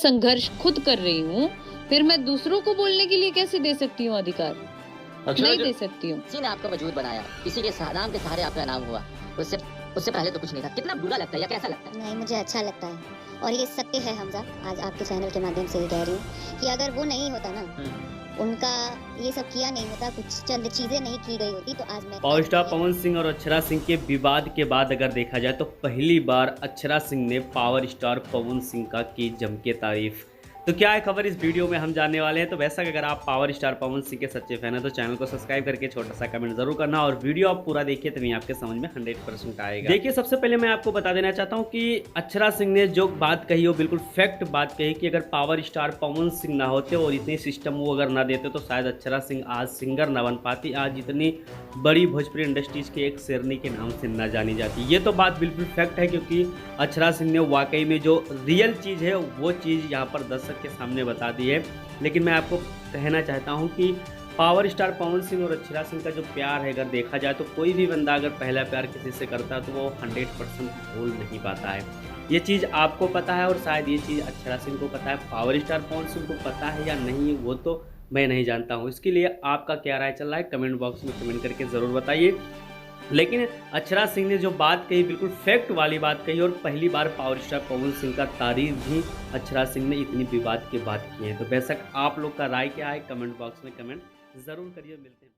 संघर्ष खुद कर रही हूँ, फिर मैं दूसरों को बोलने के लिए कैसे दे सकती हूँ अधिकार? नहीं दे सकती हूँ। किसी ने आपको वजूद बनाया, किसी के नाम के सहारे आपका नाम हुआ। उससे उससे पहले तो कुछ नहीं था। कितना बुरा लगता है या कैसा लगता है? नहीं, मुझे अच्छा लगता है और ये सत्य है हमजा। आज आपके चैनल के माध्यम से ये कह रही हूँ कि अगर वो नहीं होता ना, उनका ये सब किया नहीं होता, कुछ चंद चीजें नहीं की गई होती, तो आज मैं पावर स्टार पवन सिंह और अक्षरा सिंह के विवाद के बाद अगर देखा जाए तो पहली बार अक्षरा सिंह ने पावर स्टार पवन सिंह का की जम के तारीफ। तो क्या है खबर इस वीडियो में हम जानने वाले हैं। तो वैसा कि अगर आप पावर स्टार पवन सिंह के सच्चे फैन हैं तो चैनल को सब्सक्राइब करके छोटा सा कमेंट जरूर करना और वीडियो आप पूरा देखिए तभी आपके समझ में 100% आएगा। देखिए, सबसे पहले मैं आपको बता देना चाहता हूं कि अक्षरा सिंह ने जो बात कही वो बिल्कुल फैक्ट बात कही कि अगर पावर स्टार पवन सिंह ना होते और इतनी सिस्टम वो अगर ना देते तो शायद अक्षरा सिंह आज सिंगर ना बन पाती, आज इतनी बड़ी भोजपुरी इंडस्ट्रीज के एक शेरनी के नाम से ना जानी जाती। ये तो बात बिल्कुल फैक्ट है क्योंकि अक्षरा सिंह ने वाकई में जो रियल चीज़ है वो चीज़ यहाँ पर दर्शक के सामने बता दी है। लेकिन मैं आपको कहना चाहता हूँ कि पावर स्टार पवन सिंह और अक्षरा सिंह का जो प्यार है अगर देखा जाए तो कोई भी बंदा अगर पहला प्यार किसी से करता है तो वो 100% भूल नहीं पाता है। ये चीज़ आपको पता है और शायद ये चीज़ अक्षरा सिंह को पता है, पावर स्टार पवन सिंह को पता है या नहीं वो तो मैं नहीं जानता हूँ। इसके लिए आपका क्या राय चल रहा है कमेंट बॉक्स में कमेंट करके ज़रूर बताइए। लेकिन अक्षरा सिंह ने जो बात कही बिल्कुल फैक्ट वाली बात कही और पहली बार पावर स्टार पवन सिंह का तारीफ भी अक्षरा सिंह ने इतनी विवाद के बाद की है। तो बेशक आप लोग का राय क्या है कमेंट बॉक्स में कमेंट ज़रूर करिए। मिलते हैं।